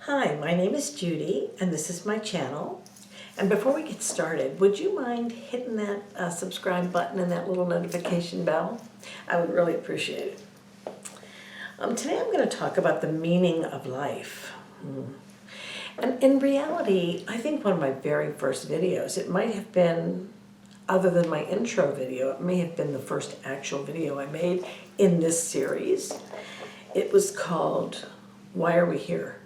Hi, my name is Judy, and this is my channel. And before we get started, would you mind hitting that subscribe button and that little notification bell? I would really appreciate it. Today I'm going to talk about the meaning of life. And in reality, I think one of my very first videos, it might have been, other than my intro video, it may have been the first actual video I made in this series. It was called, Why Are We Here?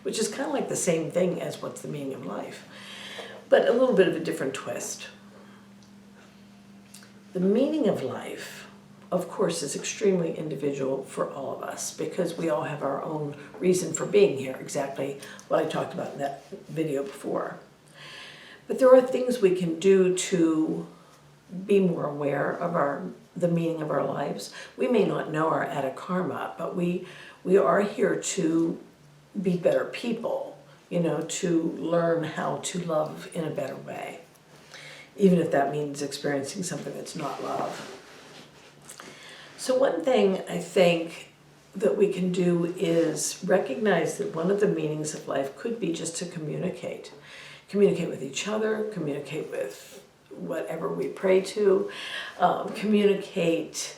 Which is kind of like the same thing as what's the meaning of life, but a little bit of a different twist. The meaning of life, of course, is extremely individual for all of us because we all have our own reason for being here, exactly what I talked about in that video before. But there are things we can do to be more aware of the meaning of our lives. We may not know our Atha Karma, but we are here to be better people, to learn how to love in a better way, even if that means experiencing something that's not love. So one thing I think that we can do is recognize that one of the meanings of life could be just to communicate. Communicate with each other, communicate with whatever we pray to, communicate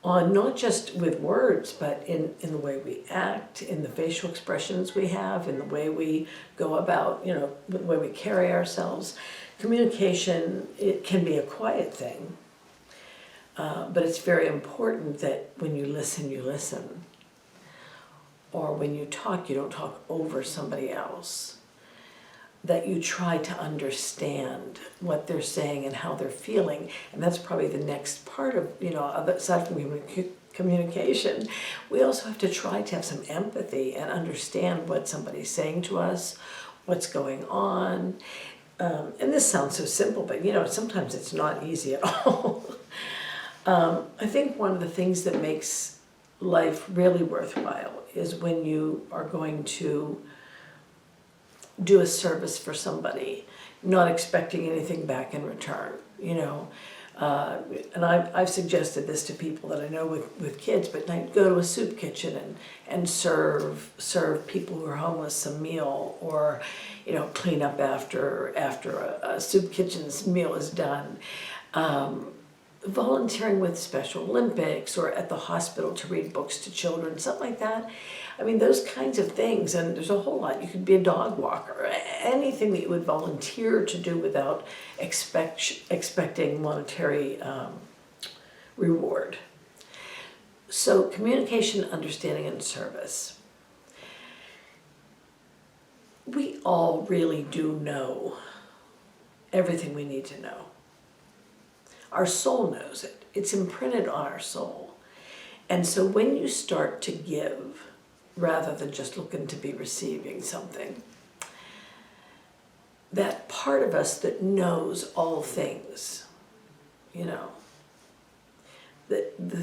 on not just with words, but in the way we act, in the facial expressions we have, in the way we go about, the way we carry ourselves. Communication, it can be a quiet thing, but it's very important that when you listen, you listen. Or when you talk, you don't talk over somebody else. That you try to understand what they're saying and how they're feeling. And that's probably the next part of, aside from communication, we also have to try to have some empathy and understand what somebody's saying to us, what's going on. And this sounds so simple, but sometimes it's not easy at all. I think one of the things that makes life really worthwhile is when you are going to do a service for somebody, not expecting anything back in return, and I've suggested this to people that I know with kids, but go to a soup kitchen and serve people who are homeless some meal, or clean up after a soup kitchen's meal is done. Volunteering with Special Olympics or at the hospital to read books to children, something like that. I mean, those kinds of things, and there's a whole lot. You could be a dog walker, anything that you would volunteer to do without expecting monetary reward. So communication, understanding, and service. We all really do know everything we need to know. Our soul knows it. It's imprinted on our soul. And so when you start to give, rather than just looking to be receiving something, that part of us that knows all things, the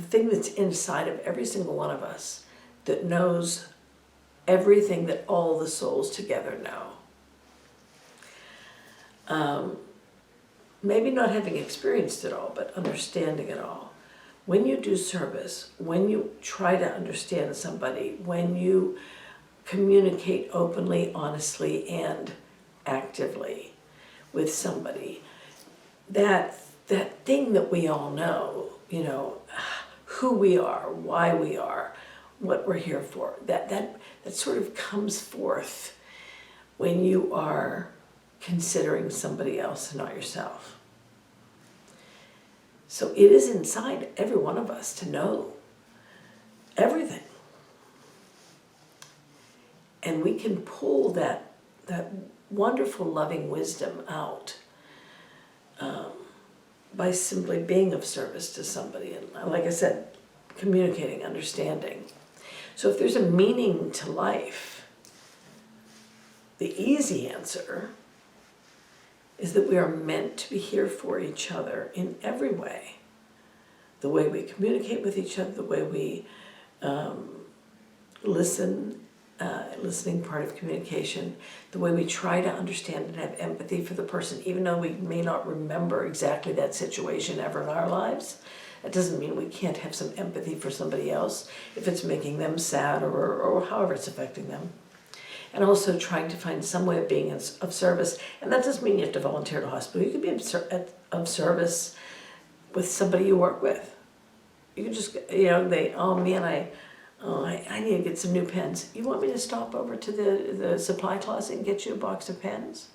thing that's inside of every single one of us that knows everything that all the souls together know. Maybe not having experienced it all, but understanding it all. When you do service, when you try to understand somebody, when you communicate openly, honestly, and actively with somebody, that thing that we all know, who we are, why we are, what we're here for, that sort of comes forth when you are considering somebody else and not yourself. So it is inside every one of us to know everything. And we can pull that wonderful loving wisdom out by simply being of service to somebody. And like I said, communicating, understanding. So if there's a meaning to life, the easy answer is that we are meant to be here for each other in every way. The way we communicate with each other, the way we listening part of communication, the way we try to understand and have empathy for the person, even though we may not remember exactly that situation ever in our lives, That doesn't mean we can't have some empathy for somebody else if it's making them sad or however it's affecting them. And also trying to find some way of being of service. And that doesn't mean you have to volunteer at a hospital. You could be of service with somebody you work with. You could just, oh man, I need to get some new pens. You want me to stop over to the supply closet and get you a box of pens?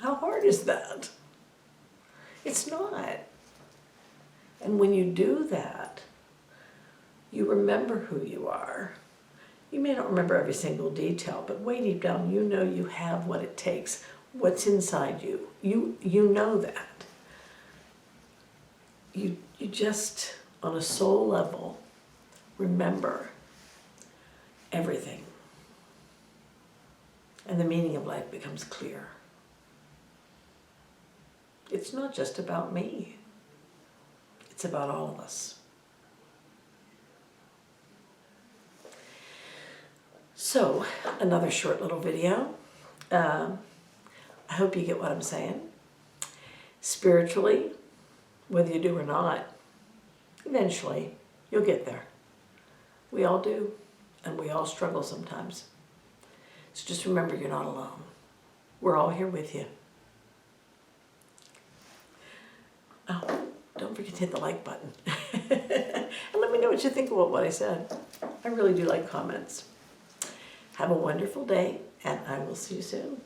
How hard is that? It's not. And when you do that, you remember who you are. You may not remember every single detail, but way deep down, you know you have what it takes, what's inside you. You know that. You just, on a soul level, remember everything. And the meaning of life becomes clear. It's not just about me. It's about all of us. So, another short little video. I hope you get what I'm saying. Spiritually, whether you do or not, eventually you'll get there. We all do, and we all struggle sometimes. So just remember, you're not alone. We're all here with you. Oh, don't forget to hit the like button. And let me know what you think about what I said. I really do like comments. Have a wonderful day, and I will see you soon.